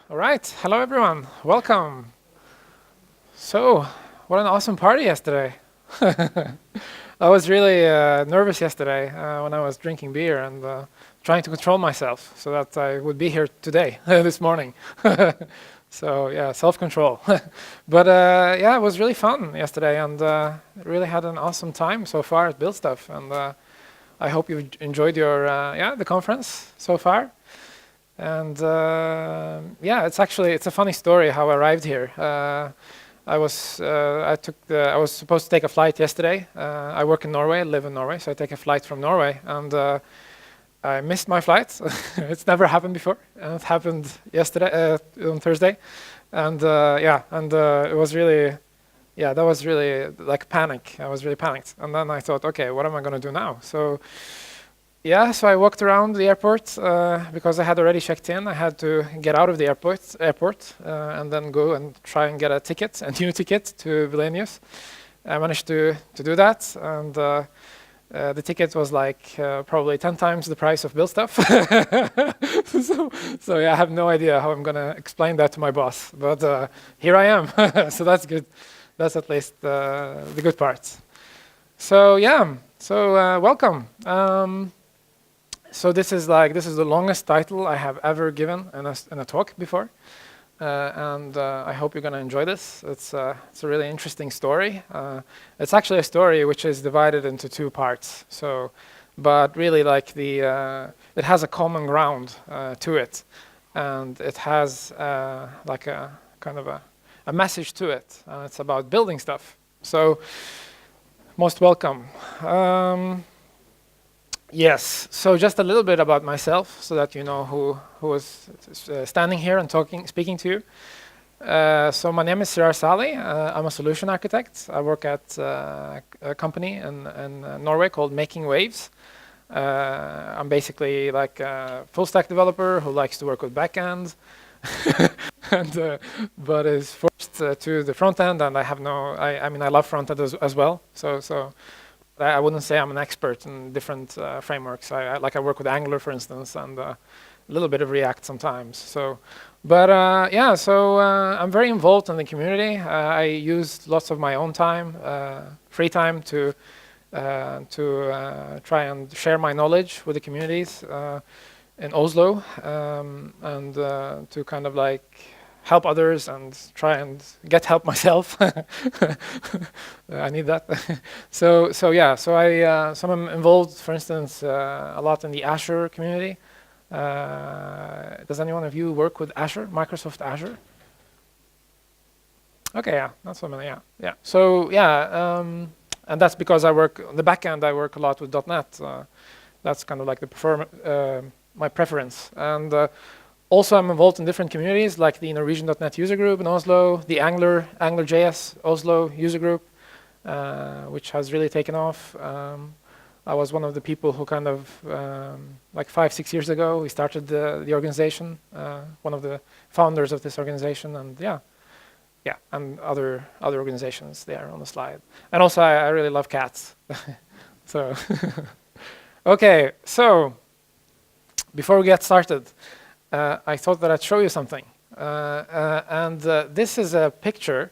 All right. Hello, everyone. Welcome. So, what an awesome party yesterday. I was really nervous yesterday when I was drinking beer and trying to control myself so that I would be here today, this morning. So, yeah, self-control. But yeah, it was really fun yesterday and really had an awesome time so far at Build Stuff. And I hope you enjoyed your, the conference so far. And yeah, it's a funny story how I arrived here. I was supposed to take a flight yesterday. I work in Norway, live in Norway, so I take a flight from Norway, and I missed my flight. It's never happened before, and it happened yesterday on Thursday, and it was really, that was really like panic. I was really panicked, and then I thought, okay, what am I going to do now? So I walked around the airport because I had already checked in. I had to get out of the airport and then go and try and get a new ticket to Vilnius. I managed to do that, and the ticket was like probably 10 times the price of Build Stuff. So yeah, I have no idea how I'm going to explain that to my boss, but here I am. So that's good. That's at least the good part. So yeah, welcome. So this is the longest title I have ever given in a talk before, and I hope you're going to enjoy this. It's a really interesting story. It's actually a story which is divided into two parts. So, but really, it has a common ground to it, and it has like a kind of a message to it. It's about building stuff. So, most welcome. Yes, so just a little bit about myself so that you know who is standing here and speaking to you. So my name is Sirar Salih. I'm a solution architect. I work at a company in Norway called Making Waves. I'm basically like a full stack developer who likes to work with backend, but is forced to the front end, and I mean I love front end as well. So I wouldn't say I'm an expert in different frameworks. I work with Angular, for instance, and a little bit of React sometimes. I'm very involved in the community. I use lots of my own time, free time, to try and share my knowledge with the communities in Oslo, and to kind of like help others and try and get help myself. I need that. So I'm involved, for instance, a lot in the Azure community. Does anyone of you work with Azure, Microsoft Azure? Okay, yeah, not so many, yeah. So and that's because I work on the back end. I work a lot with .NET. That's kind of like my preference. And also, I'm involved in different communities, like the Norwegian.NET user group in Oslo, the AngularJS Oslo user group, which has really taken off. I was one of the people who kind of, like 5-6 years ago, we started the organization, one of the founders of this organization, and and other organizations there on the slide. And also, I really love cats. So, okay, so before we get started, I thought that I'd show you something. This is a picture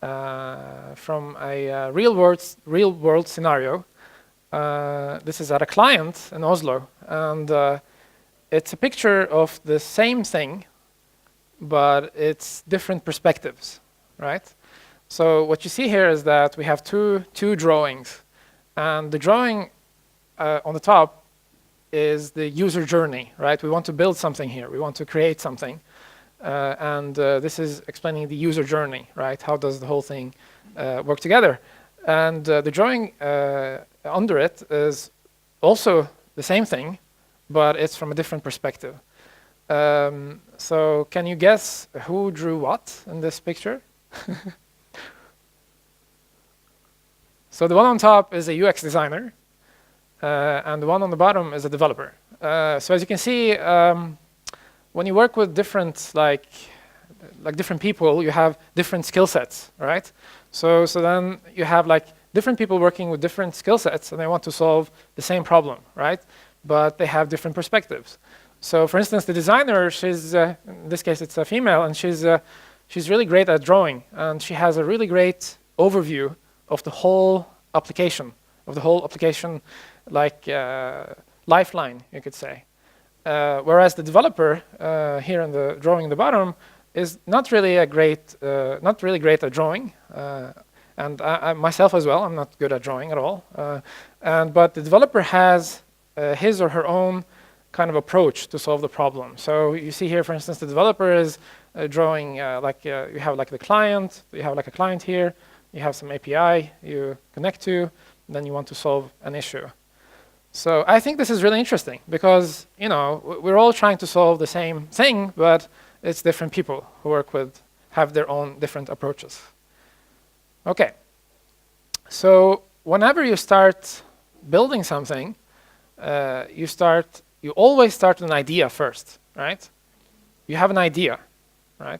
from a real world scenario. This is at a client in Oslo, and it's a picture of the same thing, but it's different perspectives, right? So what you see here is that we have two drawings, and the drawing on the top is the user journey, right? We want to build something here. We want to create something. And this is explaining the user journey, right? How does the whole thing work together? And the drawing under it is also the same thing, but it's from a different perspective. So can you guess who drew what in this picture? So the one on top is a UX designer. And the one on the bottom is a developer. So as you can see, when you work with different different people, you have different skill sets, right? So then you have like different people working with different skill sets, and they want to solve the same problem, right? But they have different perspectives. So for instance, the designer, she's, in this case it's a female, and she's really great at drawing, and she has a really great overview of the whole application, like lifeline, you could say. Whereas the developer here in the drawing in the bottom is not really great at drawing, and I myself as well, I'm not good at drawing at all. But the developer has his or her own kind of approach to solve the problem. So you see here, for instance, the developer is drawing you have like the client, you have like a client here, you have some API you connect to, and then you want to solve an issue. So I think this is really interesting because, you know, we're all trying to solve the same thing, but it's different people who have their own different approaches. Okay. So whenever you start building something, you always start with an idea first, right? You have an idea, right?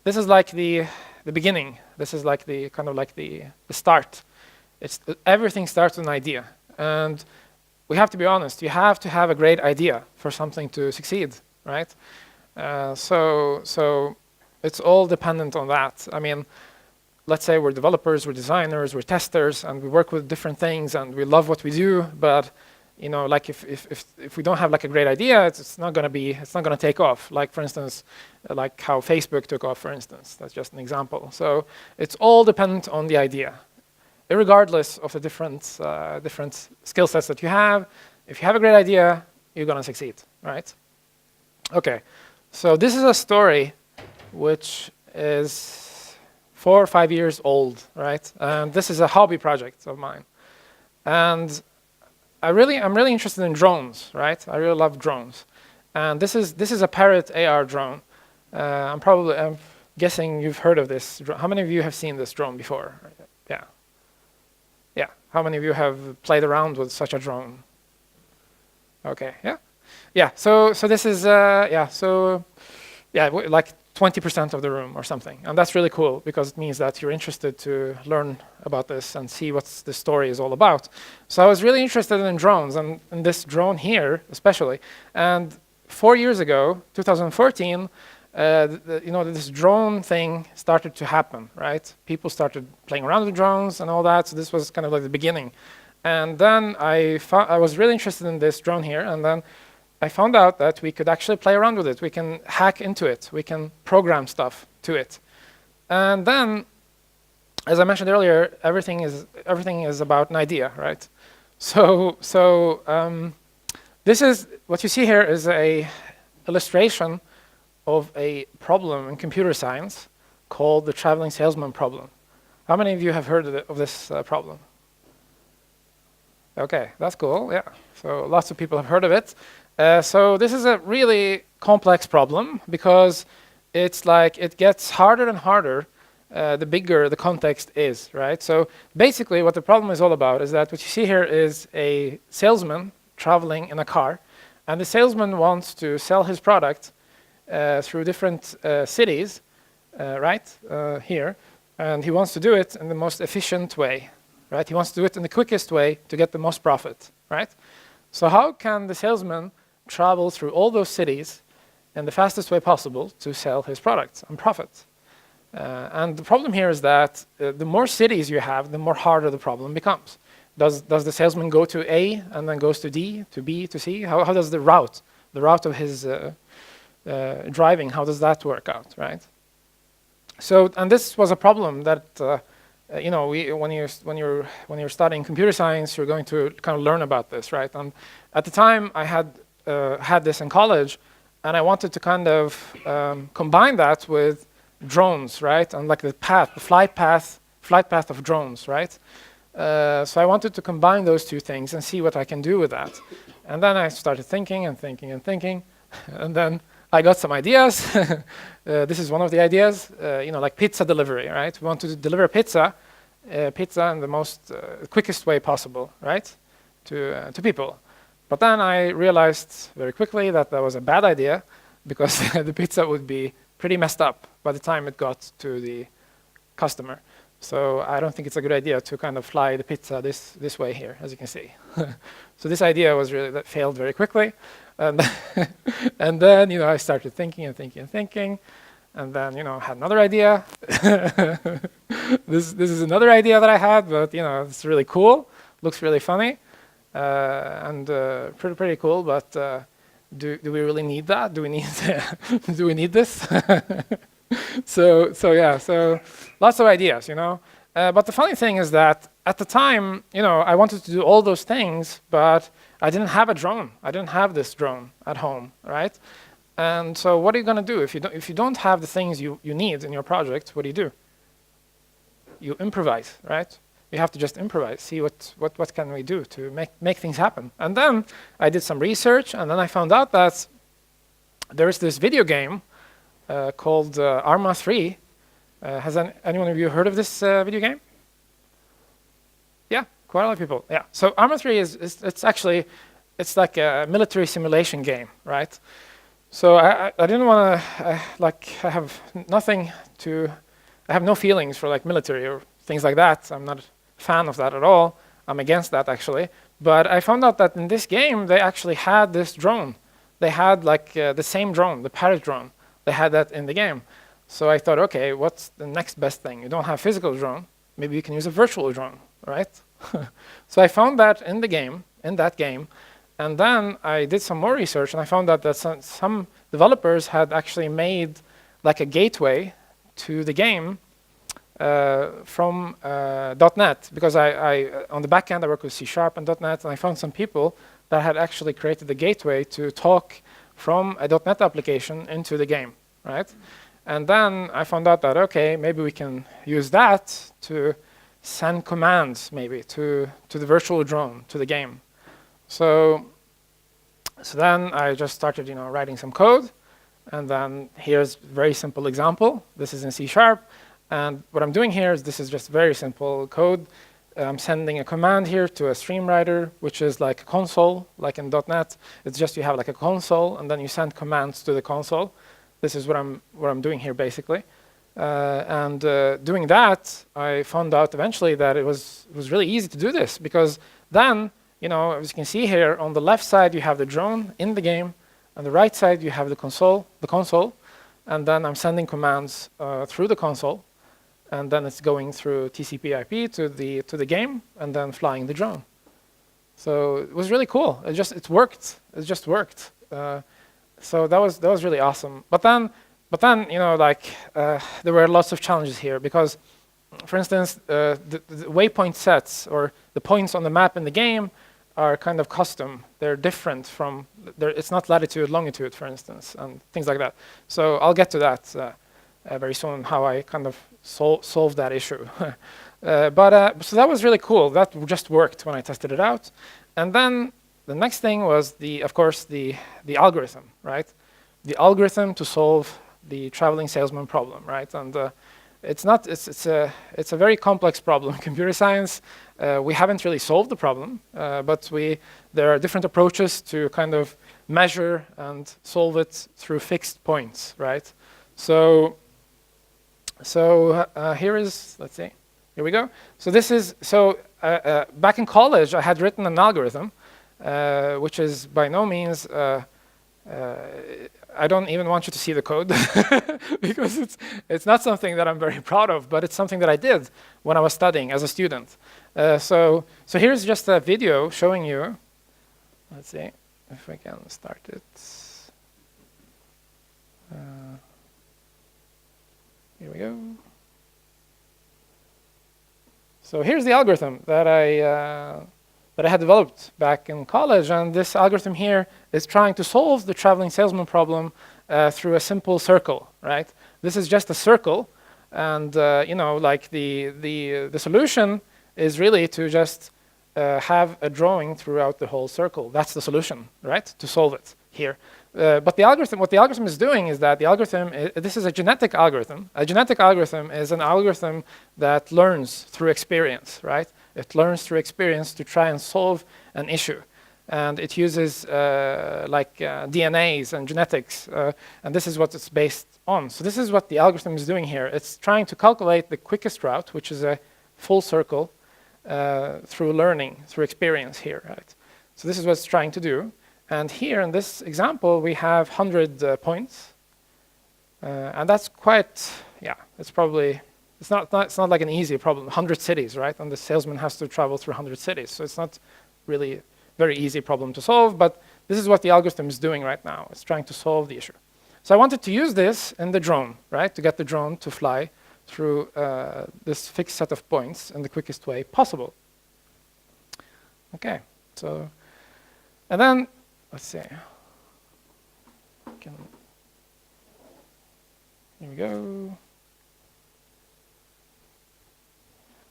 This is like the beginning. This is like the kind of like the start. Everything starts with an idea, and we have to be honest. You have to have a great idea for something to succeed, right? So it's all dependent on that. I mean, let's say we're developers, we're designers, we're testers, and we work with different things, and we love what we do. But you know, like if we don't have like a great idea, it's not going to take off. Like for instance, like how Facebook took off, for instance. That's just an example. So it's all dependent on the idea, regardless of the different skill sets that you have. If you have a great idea, you're going to succeed, right? Okay, so this is a story which is 4 or 5 years old, right? And this is a hobby project of mine. And I'm really interested in drones, right? I really love drones. And this is a Parrot AR drone. I'm guessing you've heard of this. How many of you have seen this drone before? Yeah. Yeah. How many of you have played around with such a drone? Okay. Yeah. Yeah. So this is like 20% of the room or something, and that's really cool because it means that you're interested to learn about this and see what the story is all about. So I was really interested in drones and in this drone here especially. And 4 years ago, 2014, this drone thing started to happen, right? People started playing around with drones and all that. So this was kind of like the beginning. And then I was really interested in this drone here, and then I found out that we could actually play around with it. We can hack into it. We can program stuff to it. And then, as I mentioned earlier, everything is about an idea, right? So this is what you see here is a illustration of a problem in computer science called the traveling salesman problem. How many of you have heard of this problem? Okay, that's cool. Yeah, so lots of people have heard of it. So this is a really complex problem because it's like it gets harder and harder the bigger the context is, right? So basically what the problem is all about is that what you see here is a salesman traveling in a car, and the salesman wants to sell his product through different cities, right, here, and he wants to do it in the most efficient way, right? He wants to do it in the quickest way to get the most profit, right? So how can the salesman travel through all those cities in the fastest way possible to sell his products and profit? And the problem here is that the more cities you have, the more harder the problem becomes. Does the salesman go to A and then goes to D, to B, to C? How does the route of his driving, how does that work out, right? So, and this was a problem that when you're studying computer science, you're going to kind of learn about this, right? And at the time, I had this in college, and I wanted to kind of combine that with drones, right? And like the flight path of drones, right? So I wanted to combine those two things and see what I can do with that. And then I started thinking and thinking and thinking, and then I got some ideas. This is one of the ideas, like pizza delivery, right? We want to deliver pizza in the most quickest way possible, right, to people. But then I realized very quickly that that was a bad idea because the pizza would be pretty messed up by the time it got to the customer. So I don't think it's a good idea to kind of fly the pizza this way here, as you can see. So this idea was really that failed very quickly. And and then, you know, I started thinking and thinking and thinking, and then, you know, had another idea. This is another idea that I had, but, you know, it's really cool, looks really funny, and pretty cool. But do we really need that? Do we need do we need this? So yeah, so lots of ideas, you know. But the funny thing is that at the time, you know, I wanted to do all those things, but I didn't have a drone. I didn't have this drone at home, right? And so what are you going to do if you don't have the things you need in your project? What do? You improvise, right? You have to just improvise, see what can we do to make things happen. And then I did some research, and then I found out that there is this video game called Arma 3. Has anyone of you heard of this video game? Yeah, quite a lot of people. Yeah. So Arma 3 it's actually like a military simulation game, right? So I didn't want to I have nothing to. I have no feelings for like military or things like that. I'm not a fan of that at all. I'm against that actually. But I found out that in this game they actually had this drone. They had like the same drone, the Parrot drone. They had that in the game. So I thought, okay, what's the next best thing? You don't have physical drone. Maybe you can use a virtual drone, right? So I found that in that game. And then I did some more research, and I found out that some developers had actually made like a gateway to the game from .NET, because I on the back end I work with C# and .NET, and I found some people that had actually created the gateway to talk from a .NET application into the game, right? And then I found out that, okay, maybe we can use that to send commands maybe to the virtual drone, to the game. So then I just started, you know, writing some code, and then here's a very simple example. This is in C#, and what I'm doing here is this is just very simple code. I'm sending a command here to a stream writer, which is like a console, like in .NET. It's just you have like a console, and then you send commands to the console. This is what I'm doing here basically. Doing that, I found out eventually that it was really easy to do this, because then, you know, as you can see here, on the left side you have the drone in the game, on the right side you have the console, and then I'm sending commands through the console, and then it's going through TCP/IP to the game, and then flying the drone. So it was really cool. It worked. It just worked. So that was really awesome. But then, you know, like there were lots of challenges here, because, for instance, the waypoint sets, or the points on the map in the game, are kind of custom. They're different from. It's not latitude, longitude, for instance, and things like that. So I'll get to that very soon, how I kind of solved that issue. So that was really cool. That just worked when I tested it out, and then. The next thing was, of course, the algorithm, right? The algorithm to solve the traveling salesman problem, right? And it's a very complex problem. Computer science, we haven't really solved the problem, but there are different approaches to kind of measure and solve it through fixed points, right? So here we go. So back in college, I had written an algorithm. Which is by no means, I don't even want you to see the code because it's not something that I'm very proud of, but it's something that I did when I was studying as a student. So here's just a video showing you. Let's see if we can start it. Here we go. So here's the algorithm that I had developed back in college, and this algorithm here is trying to solve the traveling salesman problem through a simple circle, right? This is just a circle, and you know, like the solution is really to just have a drawing throughout the whole circle. That's the solution, right? To solve it here. But what the algorithm is doing is that this is a genetic algorithm. A genetic algorithm is an algorithm that learns through experience, right? It learns through experience to try and solve an issue. And it uses DNAs and genetics, and this is what it's based on. So this is what the algorithm is doing here. It's trying to calculate the quickest route, which is a full circle, through learning, through experience here, right? So this is what it's trying to do. And here in this example, we have 100 points. And that's quite, yeah, it's probably, it's not like an easy problem. 100 cities, right? And the salesman has to travel through 100 cities. So it's not really very easy problem to solve, but this is what the algorithm is doing right now. It's trying to solve the issue. So I wanted to use this in the drone, right? To get the drone to fly through this fixed set of points in the quickest way possible. Okay, so, and then, let's see. Here we go.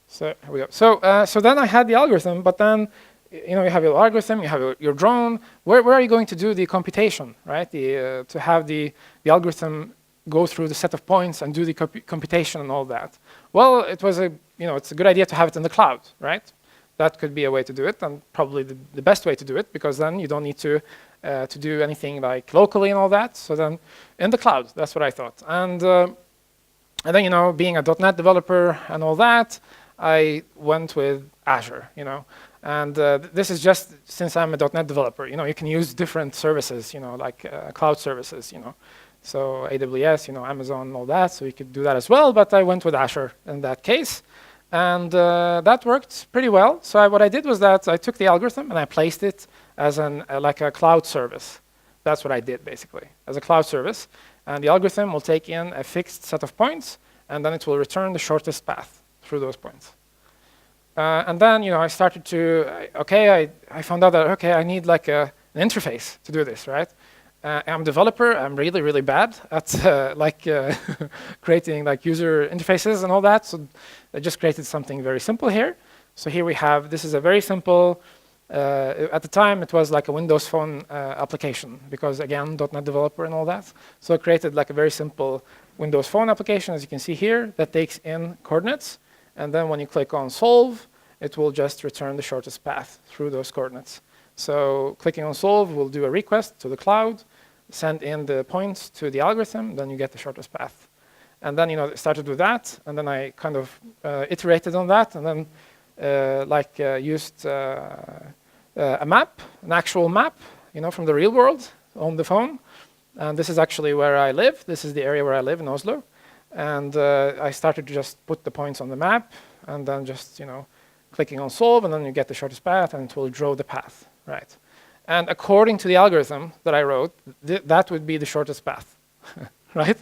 So here we go. So then I had the algorithm, but then you have your algorithm, you have your drone. Where are you going to do the computation, right? To have the algorithm go through the set of points and do the computation and all that. Well, it was it's a good idea to have it in the cloud, right? That could be a way to do it, and probably the best way to do it, because then you don't need to do anything like locally and all that. So then in the cloud, that's what I thought. And then being a .NET developer and all that, I went with Azure, And this is just since I'm a .NET developer, you can use different services, like cloud services, So AWS, Amazon, all that, so you could do that as well, but I went with Azure in that case. And that worked pretty well. So what I did was that I took the algorithm and I placed it as like a cloud service. That's what I did, basically, as a cloud service. And the algorithm will take in a fixed set of points, and then it will return the shortest path through those points. And then, I started to, I found out that, I need like an interface to do this, right? I'm a developer. I'm really, really bad at creating like user interfaces and all that. So I just created something very simple here. So here we have, this is a very simple, at the time it was like a Windows Phone application, because again, .NET developer and all that. So I created like a very simple Windows Phone application, as you can see here, that takes in coordinates. And then when you click on solve, it will just return the shortest path through those coordinates. So clicking on solve will do a request to the cloud, send in the points to the algorithm, then you get the shortest path. And then, it started with that, and then I kind of iterated on that, and then used a map, an actual map, from the real world on the phone. And this is actually where I live. This is the area where I live in Oslo. And I started to just put the points on the map, and then just, clicking on solve, and then you get the shortest path, and it will draw the path, right? And according to the algorithm that I wrote, that would be the shortest path, right?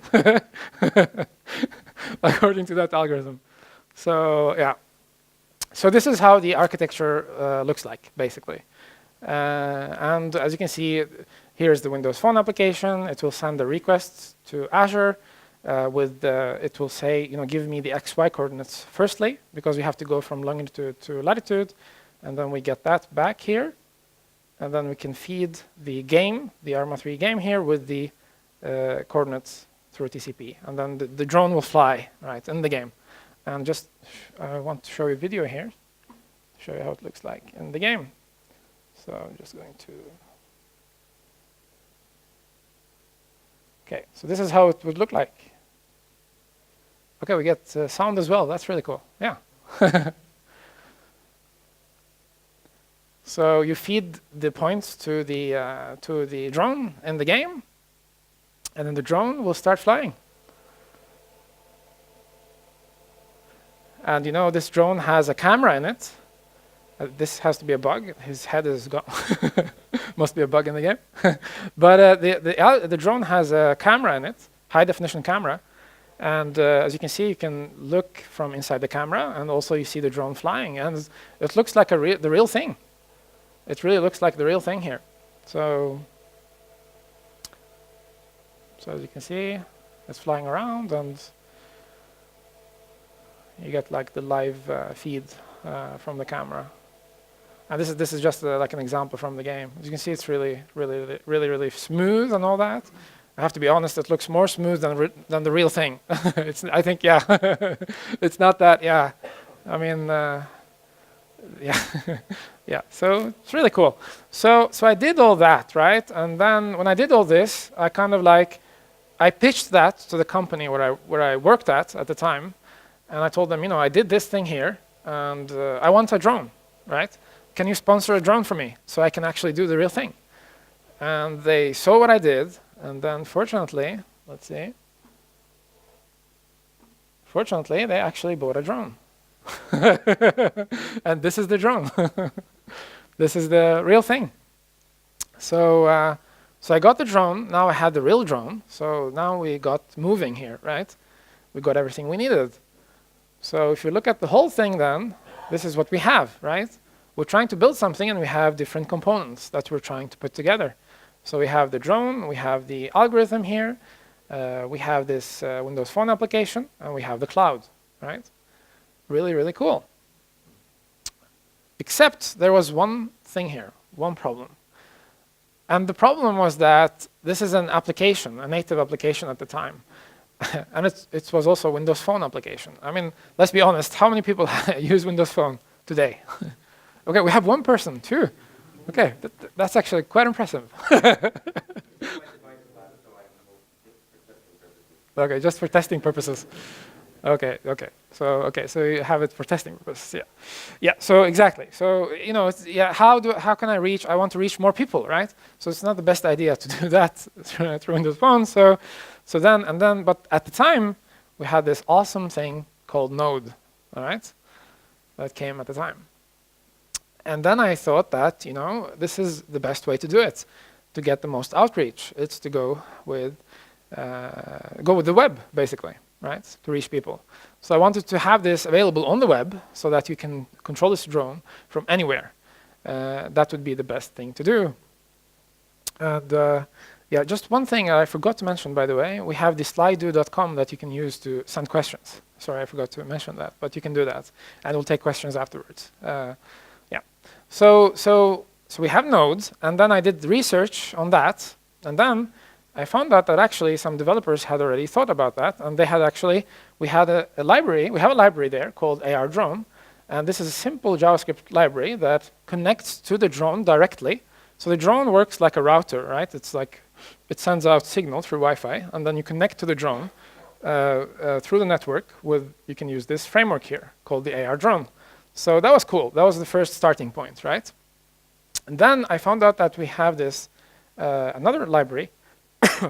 According to that algorithm. So yeah. So this is how the architecture looks like, basically. And as you can see, here's the Windows Phone application. It will send the requests to Azure. It will say, give me the XY coordinates firstly, because we have to go from longitude to latitude, and then we get that back here, and then we can feed the game, the Arma 3 game here, with the coordinates through TCP, and then the drone will fly right in the game. And just I want to show you a video here, show you how it looks like in the game. So I'm just going to. Okay, so this is how it would look like. Okay, we get sound as well. That's really cool. Yeah. So you feed the points to the drone in the game, and then the drone will start flying. And this drone has a camera in it. This has to be a bug. His head is gone. Must be a bug in the game. But the drone has a camera in it, high definition camera. And as you can see, you can look from inside the camera, and also you see the drone flying. And it looks like the real thing. It really looks like the real thing here. So as you can see, it's flying around, and you get like the live feed from the camera. And this is just like an example from the game. As you can see, it's really smooth and all that. I have to be honest; it looks more smooth than the real thing. I think, yeah, it's not that. Yeah, I mean, yeah, yeah. So it's really cool. So I did all that, right? And then when I did all this, I kind of I pitched that to the company where I worked at the time, and I told them, I did this thing here, and I want a drone, right? Can you sponsor a drone for me so I can actually do the real thing? And they saw what I did, and then fortunately, let's see, fortunately, they actually bought a drone. And this is the drone. This is the real thing. So, so I got the drone. Now I had the real drone. So now we got moving here, right? We got everything we needed. So if you look at the whole thing, then this is what we have, right? We're trying to build something, and we have different components that we're trying to put together. So we have the drone, we have the algorithm here, we have this Windows Phone application, and we have the cloud, right? Really, really cool. Except there was one thing here, one problem. And the problem was that this is an application, a native application at the time. And it was also a Windows Phone application. I mean, let's be honest, how many people use Windows Phone today? Okay, we have one person, too. Okay, that's actually quite impressive. Okay, just for testing purposes. Okay. So you have it for testing purposes. Yeah. So exactly. So how can I reach? I want to reach more people, right? So it's not the best idea to do that through Windows Phone. But at the time we had this awesome thing called Node, all right? That came at the time. And then I thought that, this is the best way to do it, to get the most outreach. It's to go with the web, basically, right, to reach people. So I wanted to have this available on the web so that you can control this drone from anywhere. That would be the best thing to do. And just one thing I forgot to mention, by the way, we have the slido.com that you can use to send questions. Sorry, I forgot to mention that, but you can do that, and we'll take questions afterwards. So we have nodes, and then I did research on that, and then I found out that actually some developers had already thought about that, and they had we have a library there called ardrone, and this is a simple JavaScript library that connects to the drone directly. So the drone works like a router, right? It's like it sends out signal through Wi-Fi, and then you connect to the drone through the network you can use this framework here called the ardrone. So that was cool. That was the first starting point, right? And then I found out that we have this another library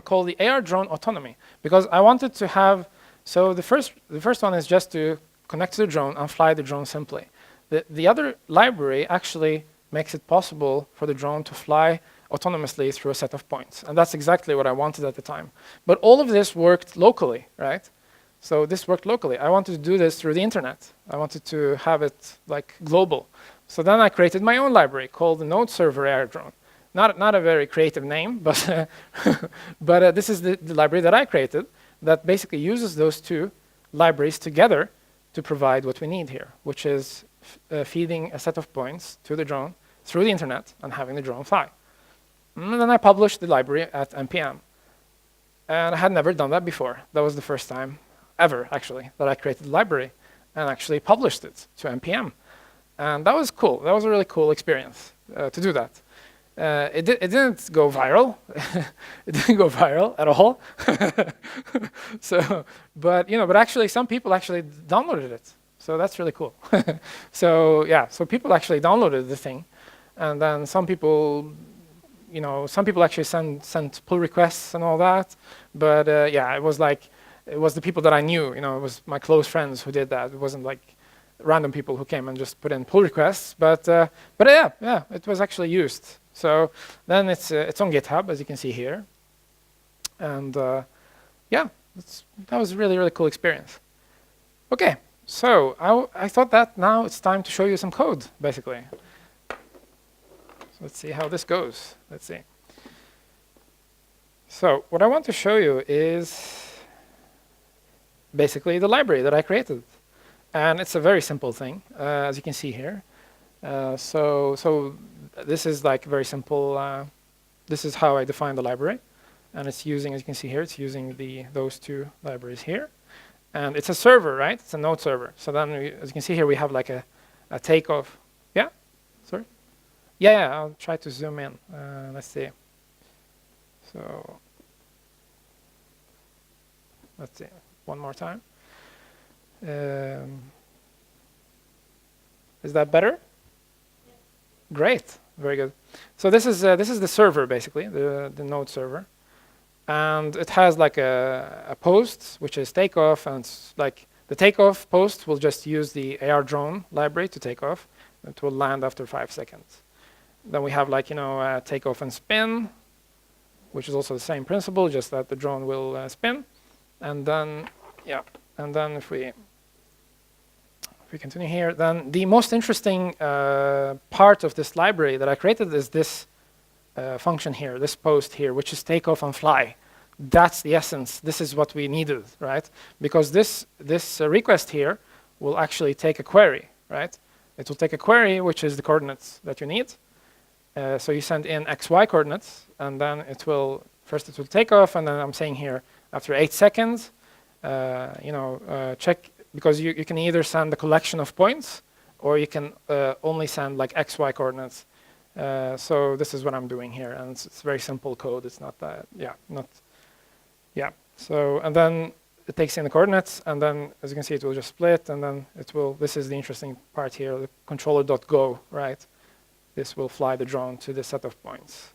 called the ardrone-autonomy, because I wanted to have, so the first one is just to connect to the drone and fly the drone simply. The other library actually makes it possible for the drone to fly autonomously through a set of points, and that's exactly what I wanted at the time. But all of this worked locally, right? So this worked locally. I wanted to do this through the internet. I wanted to have it like global. So then I created my own library called the Node Server Airdrone. Not a very creative name, but but this is the library that I created that basically uses those two libraries together to provide what we need here, which is feeding a set of points to the drone through the internet and having the drone fly. And then I published the library at NPM. And I had never done that before. That was the first time ever, actually, that I created a library and actually published it to NPM. And that was cool. That was a really cool experience to do that. It didn't go viral. It didn't go viral at all. But actually some people actually downloaded it. So that's really cool. So people actually downloaded the thing. And then some people actually sent pull requests and all that. But it was the people that I knew, it was my close friends who did that. It wasn't like random people who came and just put in pull requests. But it was actually used. So then it's on GitHub, as you can see here. And that was a really, really cool experience. Okay, so I thought that now it's time to show you some code, basically. So let's see how this goes. Let's see. So what I want to show you is basically the library that I created. And it's a very simple thing, as you can see here. So this is like very simple. This is how I define the library. And it's using, as you can see here, it's using those two libraries here. And it's a server, right? It's a node server. So then, as you can see here, we have like a takeoff. Yeah? Sorry? Yeah, I'll try to zoom in. Let's see. So let's see, one more time. Is that better? Yeah. Great. very good. So this is the server basically, the node server, and it has like a post which is takeoff, and it's like the takeoff post will just use the ardrone library to take off. It will land after 5 seconds. Then we have like takeoff and spin, which is also the same principle, just that the drone will spin, and then if we continue here, then the most interesting part of this library that I created is this function here, this post here, which is takeoff and fly. That's the essence. This is what we needed, right? Because this request here will actually take a query, right? It will take a query, which is the coordinates that you need. So you send in XY coordinates, and then first it will take off, and then I'm saying here, after 8 seconds, check, because you can either send a collection of points, or you can only send like XY coordinates. So this is what I'm doing here, and it's very simple code. It's not that, So, and then it takes in the coordinates, and then as you can see, it will just split, and then this is the interesting part here, the controller.go, right? This will fly the drone to the set of points.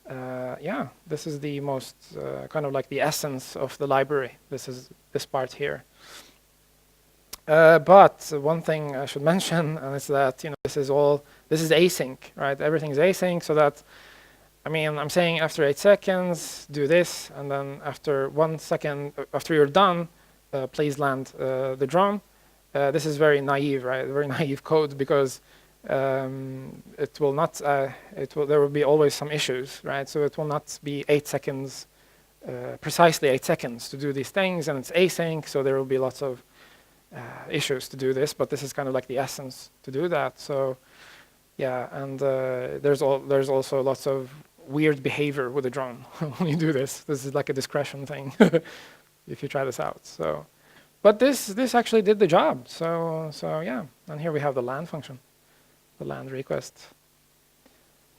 This is the most kind of like the essence of the library. This is this part here. But one thing I should mention, and it's that this is async, right? Everything is async, so that I'm saying after 8 seconds, do this, and then after 1 second, after you're done, please land the drone. This is very naive, right? Very naive code, because it will not. There will be always some issues, right? So it will not be 8 seconds, precisely 8 seconds to do these things, and it's async, so there will be lots of issues to do this. But this is kind of like the essence to do that. So yeah, and there's also lots of weird behavior with the drone when you do this. This is like a discretion thing if you try this out. So, but this actually did the job. So yeah, and here we have the land function, the land request.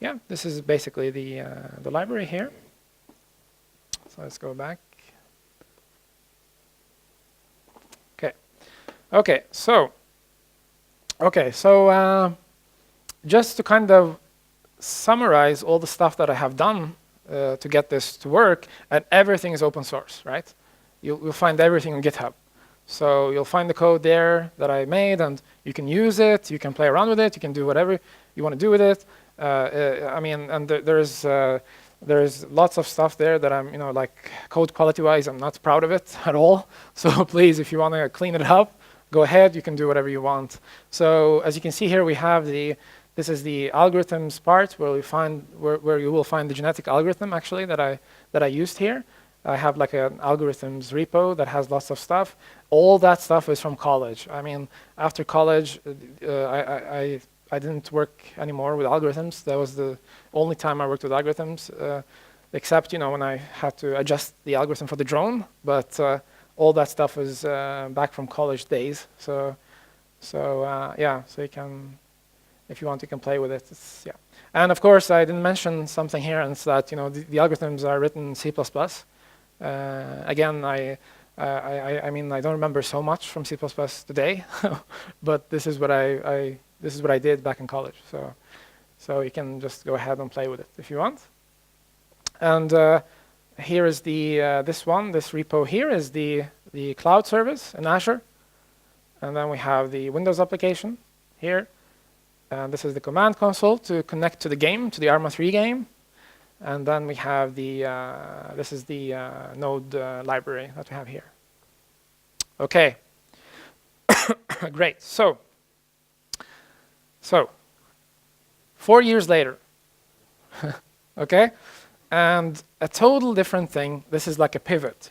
Yeah, this is basically the library here. So let's go back. Okay, so just to kind of summarize all the stuff that I have done to get this to work, and everything is open source, right? You'll find everything on GitHub. So you'll find the code there that I made, and you can use it, you can play around with it, you can do whatever you want to do with it. And there's lots of stuff there that I'm, like code quality-wise, I'm not proud of it at all. So please, if you want to clean it up, go ahead, you can do whatever you want. So as you can see here, we have this is the algorithms part where you will find the genetic algorithm actually that I used here. I have like an algorithms repo that has lots of stuff. All that stuff is from college. After college, I didn't work anymore with algorithms. That was the only time I worked with algorithms, except when I had to adjust the algorithm for the drone. But all that stuff is back from college days. So you can, if you want, you can play with it. And of course, I didn't mention something here, and it's that the algorithms are written in C++. Again, I don't remember so much from C++ today, but this is what I did back in college. So you can just go ahead and play with it if you want. And here is this repo here is the cloud service in Azure. And then we have the Windows application here. And this is the command console to connect to the game, to the Arma 3 game. And then we have this is the node library that we have here. Okay, great. So 4 years later, okay? And a total different thing. This is like a pivot,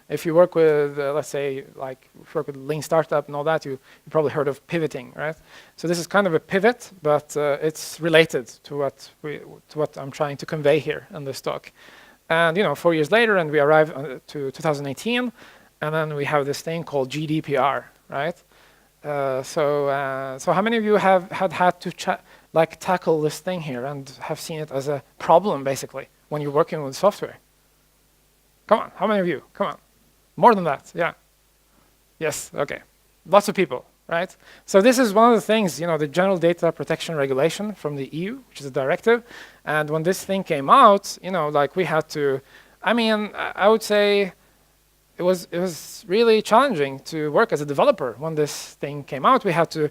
If you work with, let's say, like if you work with Lean Startup and all that, you probably heard of pivoting, right? So this is kind of a pivot, but it's related to what I'm trying to convey here in this talk. And 4 years later, and we arrive to 2018, and then we have this thing called GDPR, right? So how many of you have had to tackle this thing here and have seen it as a problem, basically, when you're working with software? Come on, how many of you? Come on. More than that, yeah. Yes, okay. Lots of people, right? So this is one of the things, the General Data Protection Regulation from the EU, which is a directive. And when this thing came out, like we had to, I would say it was really challenging to work as a developer when this thing came out. We had to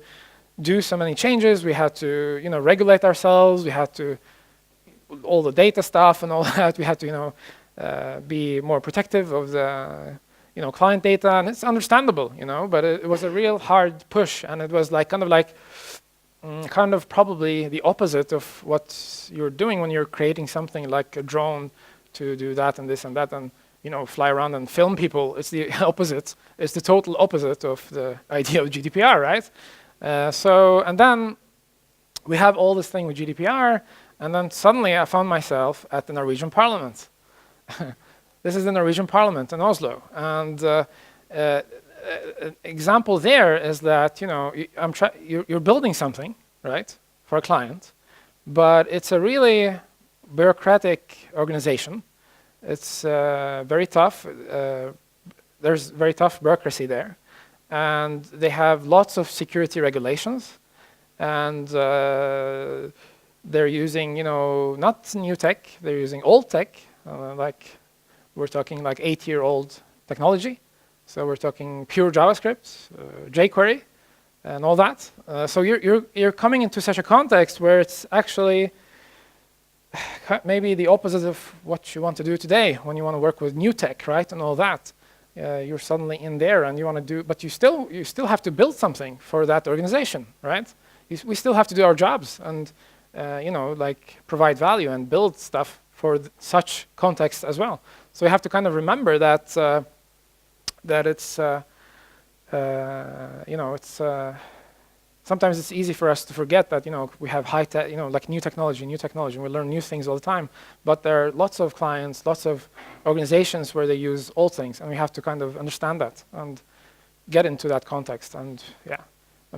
do so many changes. We had to, regulate ourselves. We had to all the data stuff and all that. We had to, be more protective of the, client data, and it's understandable, but it was a real hard push, and it was like kind of probably the opposite of what you're doing when you're creating something like a drone to do that and this and that, and fly around and film people. It's the opposite. It's the total opposite of the idea of GDPR, right? And then we have all this thing with GDPR, and then suddenly I found myself at the Norwegian Parliament. This is the Norwegian Parliament in Oslo, and an example there is that you're building something, right, for a client, but it's a really bureaucratic organization. It's very tough. There's very tough bureaucracy there, and they have lots of security regulations, and they're using not new tech. They're using old tech, like we're talking like 8-year-old technology. So we're talking pure JavaScript, jQuery, and all that. So you're coming into such a context where it's actually maybe the opposite of what you want to do today when you want to work with new tech, right, and all that. You're suddenly in there, and you want to do, but you still have to build something for that organization, right? We still have to do our jobs and like provide value and build stuff for such context as well. So you have to kind of remember that that it's sometimes it's easy for us to forget that we have high tech, like new technology, and we learn new things all the time. But there are lots of clients, lots of organizations where they use old things, and we have to kind of understand that and get into that context and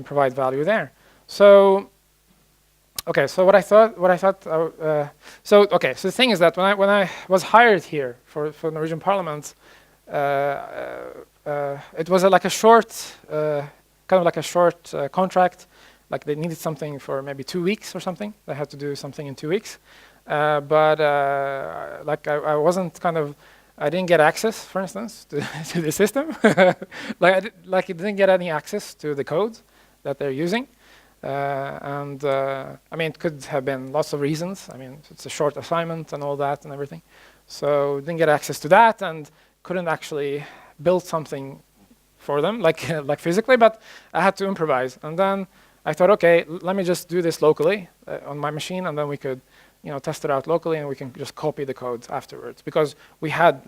provide value there. So okay, so so the thing is that when I was hired here for Norwegian Parliament, it was like a short, contract. Like they needed something for maybe 2 weeks or something. They had to do something in 2 weeks, but like I wasn't I didn't get access, for instance, to the system. I didn't get any access to the code that they're using. It could have been lots of reasons. It's a short assignment and all that and everything. So didn't get access to that and couldn't actually build something for them, like physically, but I had to improvise. And then I thought, okay, let me just do this locally on my machine, and then we could, test it out locally, and we can just copy the code afterwards. Because we had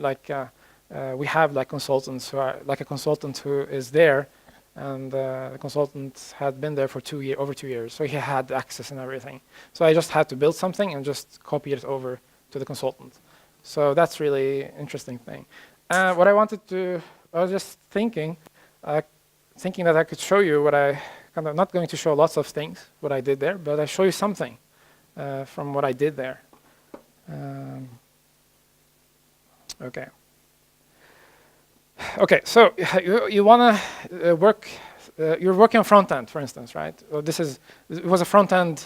we have consultants who are like a consultant who is there. And the consultant had been there for over 2 years, so he had access and everything. So I just had to build something and just copy it over to the consultant. So that's really interesting thing. What I wanted to, I was just thinking that I could show you what I not going to show lots of things what I did there, but I show you something from what I did there. Okay. Okay, so you want to work. You're working on front end, for instance, right? Well, it was a front end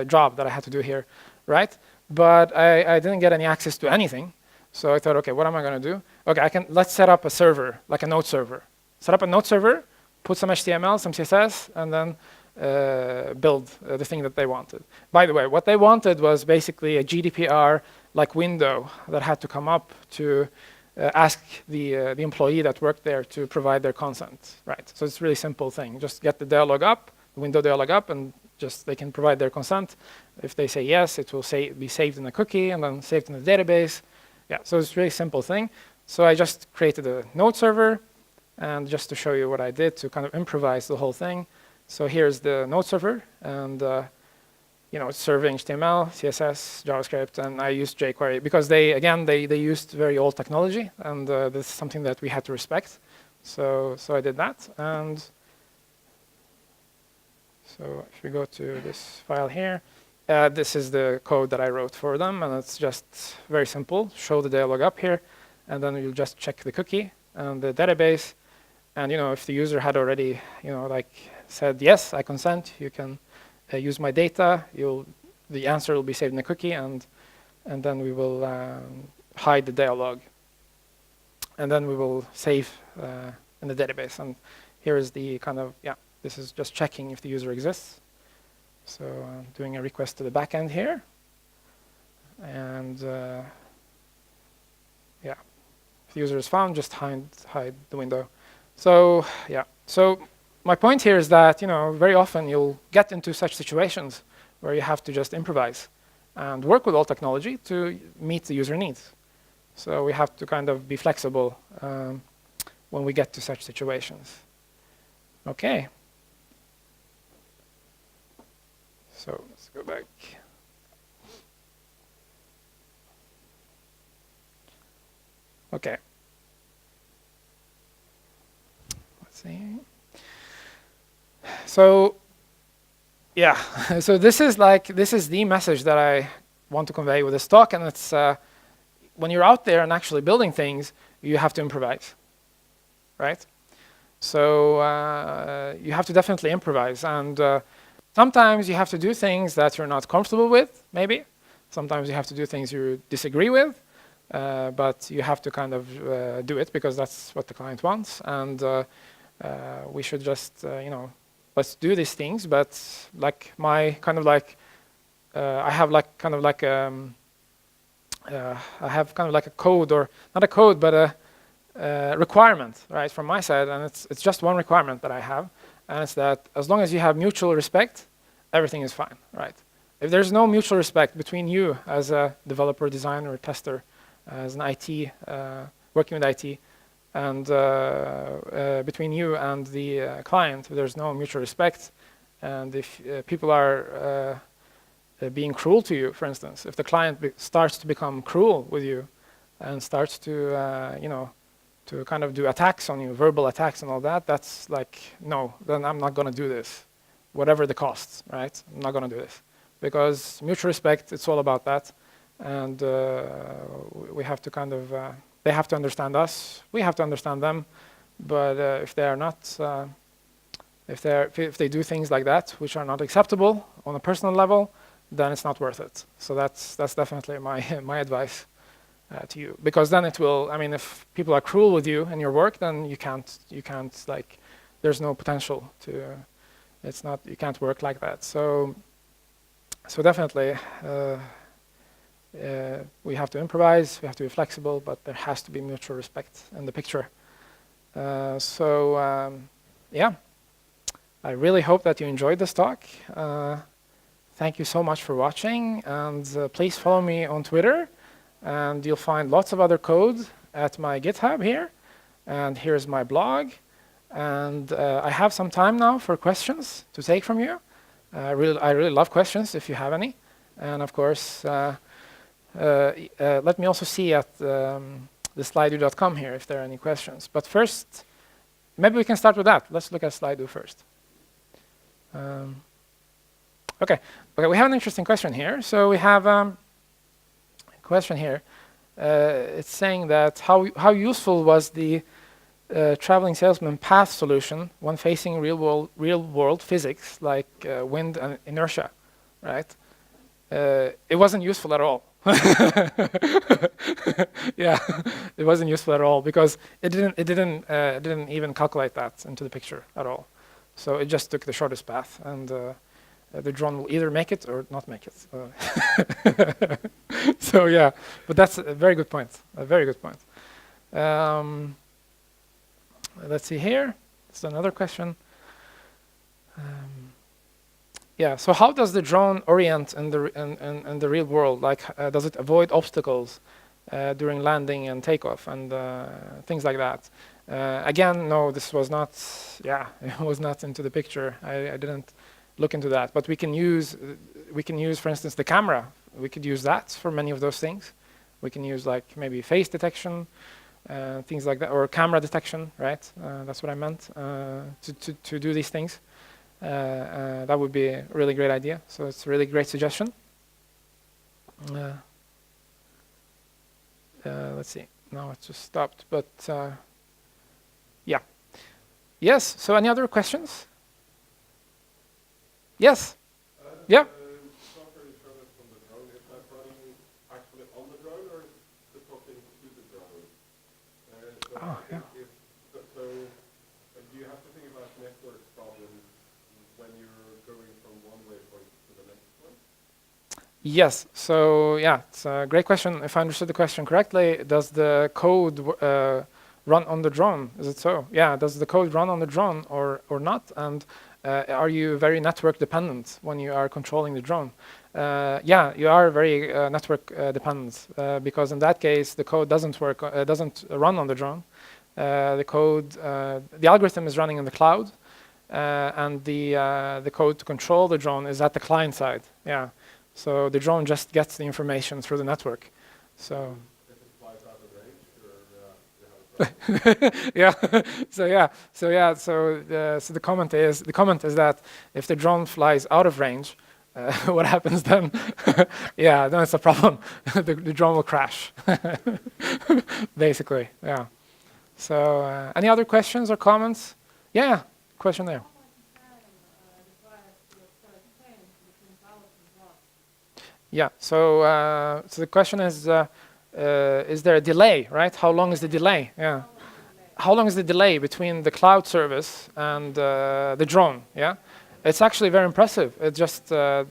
job that I had to do here, right? But I didn't get any access to anything, so I thought, okay, what am I going to do? Okay, let's set up a server, like a node server. Set up a node server, put some HTML, some CSS, and then build the thing that they wanted. By the way, what they wanted was basically a GDPR like window that had to come up to ask the employee that worked there to provide their consent, right? So it's a really simple thing. Just get the dialog up, the window dialog up, and just they can provide their consent. If they say yes, it will be saved in a cookie and then saved in the database. Yeah, so it's a really simple thing. So I just created a node server, and just to show you what I did to kind of improvise the whole thing. So here's the node server, and it's serving HTML, CSS, JavaScript, and I used jQuery because they used very old technology, and this is something that we had to respect. So I did that, and so if we go to this file here, this is the code that I wrote for them, and it's just very simple. Show the dialog up here, and then you'll just check the cookie and the database, And if the user had already like said yes, I consent, you can use my data, the answer will be saved in a cookie, and then we will hide the dialog, and then we will save in the database. And here is the kind of this is just checking if the user exists. So doing a request to the backend here, and if the user is found, just hide the window. So so my point here is that very often you'll get into such situations where you have to just improvise and work with old technology to meet the user needs. So we have to kind of be flexible when we get to such situations. Okay. So let's go back. Okay. Let's see. So yeah, so this is the message that I want to convey with this talk, and it's when you're out there and actually building things, you have to improvise, right? So you have to definitely improvise, and sometimes you have to do things that you're not comfortable with, maybe. Sometimes you have to do things you disagree with, but you have to kind of do it because that's what the client wants, and we should just, let's do these things. But like my kind of like, I have like kind of like I have kind of like a code, or not a code, but a requirement, right, from my side, and it's just one requirement that I have, and it's that as long as you have mutual respect, everything is fine, right? If there's no mutual respect between you as a developer, designer, tester, as an IT, working with IT, and between you and the client, there's no mutual respect, and if people are being cruel to you, for instance, if the client starts to become cruel with you and starts to, to kind of do attacks on you, verbal attacks and all that, that's like, no, then I'm not going to do this, whatever the costs, right? I'm not going to do this. Because mutual respect, it's all about that. And we have to kind of, they have to understand us, we have to understand them. But if they are not, if they do things like that, which are not acceptable on a personal level, then it's not worth it. So that's definitely my advice to you, because then it will. I mean, if people are cruel with you in your work, then you can't like. There's no potential to. It's not. You can't work like that. So definitely, we have to improvise. We have to be flexible, but there has to be mutual respect in the picture. Yeah, I really hope that you enjoyed this talk. Thank you so much for watching, and please follow me on Twitter, and you'll find lots of other code at my GitHub here, and here's my blog, and I have some time now for questions to take from you. I really love questions if you have any, and of course let me also see at the slido.com here if there are any questions. But first, maybe we can start with that. Let's look at Slido first. Okay, we have an interesting question here. So we have a question here. It's saying that how useful was the traveling salesman path solution when facing real world physics like wind and inertia, right? It wasn't useful at all. Yeah, it wasn't useful at all because it didn't even calculate that into the picture at all. So it just took the shortest path, and the drone will either make it or not make it. So yeah, but that's a very good point. A very good point. Let's see here. It's another question. Yeah. So how does the drone orient in the real world? Like, does it avoid obstacles during landing and takeoff and things like that? Again, no. This was not. Yeah, it was not into the picture. I didn't look into that. But we can use, for instance, the camera. We could use that for many of those things. We can use like maybe face detection, things like that, or camera detection, right? That's what I meant to do these things. That would be a really great idea. So it's a really great suggestion. Let's see. No, it just stopped. But yeah. Yes. So any other questions? Yes. Yeah. Software you showed us from the drone, is that running actually on the drone or is it talking to the drone? Oh, yeah. Do you have to think about network problems when you're going from one waypoint to the next one? Yes. So yeah, it's a great question. If I understood the question correctly, does the code run on the drone? Is it so? Yeah. Does the code run on the drone or not? And are you very network dependent when you are controlling the drone? Yeah, you are very network dependent because in that case the code doesn't work, doesn't run on the drone. The algorithm is running in the cloud, and the code to control the drone is at the client side. Yeah. So the drone just gets the information through the network. So If it flies out of range, you have a problem. yeah. So the comment is that if the drone flies out of range, what happens then? Yeah, then it's a problem. The drone will crash. Basically, yeah. So any other questions or comments? Yeah, question there. Yeah. So the question is there a delay, right? How long is the delay? Yeah. How long is the delay between the cloud service and the drone? Yeah. It's actually very impressive. It's just a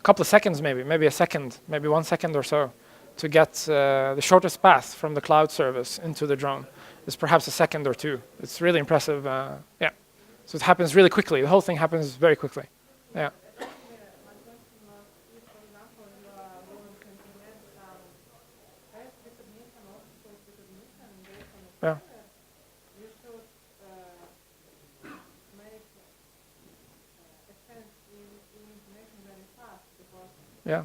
couple of seconds, maybe a second, maybe 1 second or so, to get the shortest path from the cloud service into the drone. It's perhaps a second or two. It's really impressive. Yeah. So it happens really quickly. The whole thing happens very quickly. Yeah. Yeah. Yeah.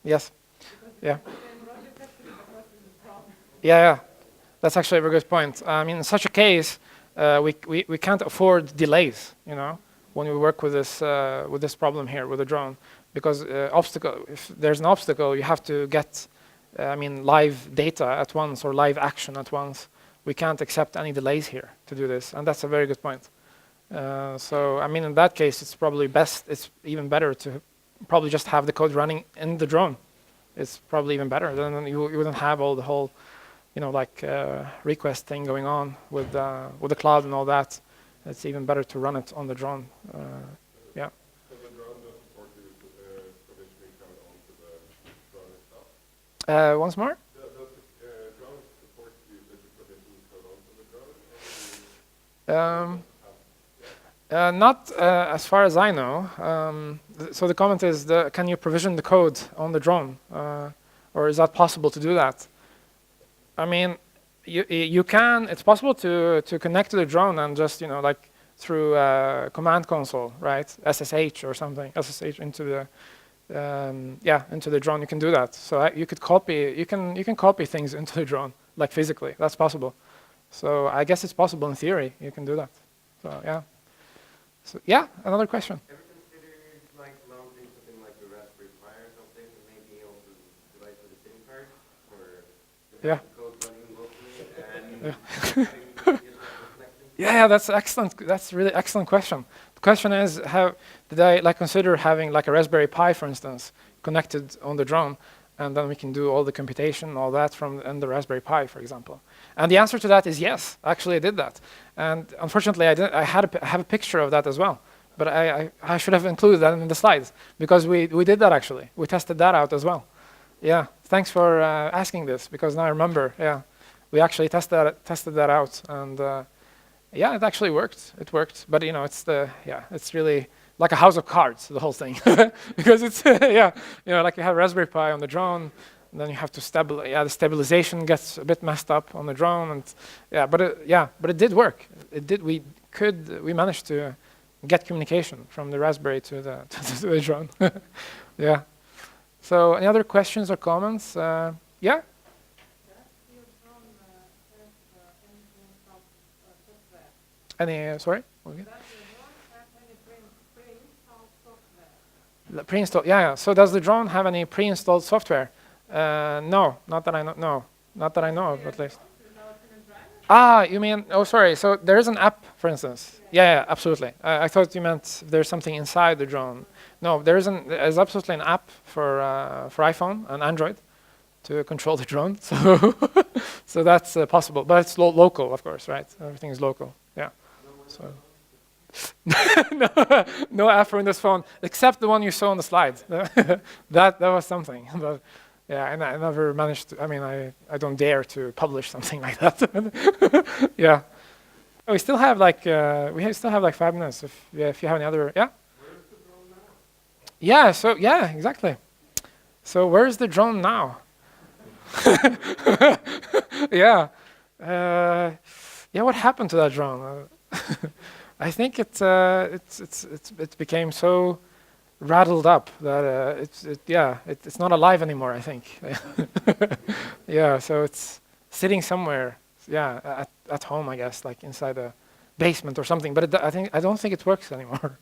Yes. Yeah. Yeah. That's actually a very good point. I mean, in such a case, we can't afford delays, you know, when we work with this problem here with the drone, because if there's an obstacle, you have to get, I mean, live data at once or live action at once. We can't accept any delays here to do this, and that's a very good point. So, I mean, in that case, it's probably best. It's even better to probably just have the code running in the drone. It's probably even better. Then you wouldn't have all the whole, you know, like request thing going on with the cloud and all that. It's even better to run it on the drone. Yeah. So the drone does support you provisioning code onto the drone itself? Once more? Does the drone support you that you provision code onto the drone? Not as far as I know. So the comment is, can you provision the code on the drone? Or is that possible to do that? I mean, you can. It's possible to connect to the drone and just, you know, like through command console, right? SSH or something. SSH into the into the drone. You can do that. So you could copy. You can copy things into the drone, like physically. That's possible. So I guess it's possible in theory. You can do that. So yeah. So yeah, another question. Ever considered like mounting something like the Raspberry Pi or something, and maybe also the device with a SIM card, or Yeah. the code running locally and Yeah. having reflecting? Yeah, that's excellent. That's a really excellent question. The question is, did I like consider having like a Raspberry Pi, for instance, connected on the drone, and then we can do all the computation, all that from in the Raspberry Pi, for example. And the answer to that is yes. Actually, I did that, and unfortunately, I have a picture of that as well. But I should have included that in the slides because we did that actually. We tested that out as well. Yeah, thanks for asking this because now I remember. Yeah, we actually tested that out, and yeah, it actually worked. It worked, but you know, it's really like a house of cards, the whole thing, because it's yeah, you know, like you have Raspberry Pi on the drone, and then you have to stabilize. Yeah, the stabilization gets a bit messed up on the drone, and but it did work. It did. We managed to get communication from the Raspberry to the to the drone. Yeah. So, any other questions or comments? Yeah. Any? Sorry. Okay. Pre-installed. Yeah. So, does the drone have any pre-installed software? No, not that I know. No, not that I know of, at least. Ah, you mean, oh, sorry. So there is an app, for instance. Yeah, absolutely. I thought you meant there's something inside the drone. No, there's absolutely an app for iPhone and Android to control the drone. So, so that's possible, but it's local, of course, right? Everything is local. Yeah. So. no, no app for Windows Phone except the one you saw on the slides. that was something. But yeah, and I never managed to. I mean, I don't dare to publish something like that. Yeah. Oh, we still have like still have like 5 minutes. If you have any other, yeah. Where's the drone now? Yeah. So yeah, exactly. So where's the drone now? Yeah. Yeah. What happened to that drone? I think it became so rattled up that it's not alive anymore. I think. Yeah, so it's sitting somewhere. Yeah, at home, I guess, like inside a basement or something. But I don't think it works anymore.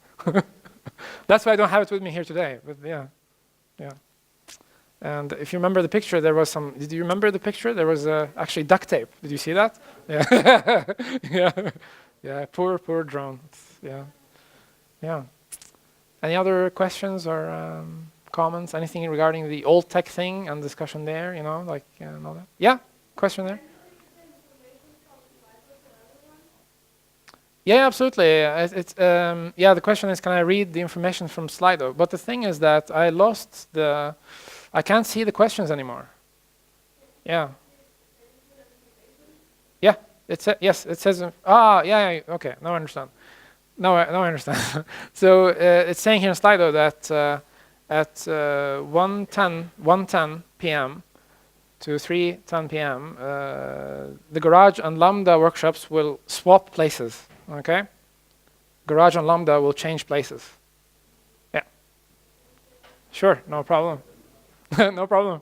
That's why I don't have it with me here today. But yeah. And if you remember the picture, there was some. Did you remember the picture? There was actually duct tape. Did you see that? Yeah. Yeah. Yeah. Poor drone. Yeah. Any other questions or comments? Anything regarding the old tech thing and discussion there? You know, like and all that. Yeah. Question there. Yeah, absolutely. Yeah. The question is, can I read the information from Slido? But the thing is that I lost the. I can't see the questions anymore. Yeah. Yeah. Yes. It says. Yeah. Okay. Now I understand. Now I understand. So it's saying here in Slido that at 1:10 p.m. to 3:10 p.m. The Garage and Lambda workshops will swap places. Okay. Garage and Lambda will change places. Yeah. Sure. No problem. No problem.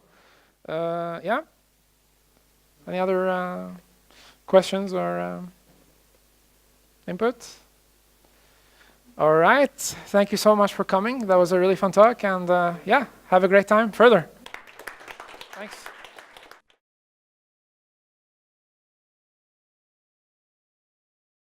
Yeah. Any other questions or input? All right. Thank you so much for coming. That was a really fun talk, and yeah, have a great time further. Thanks.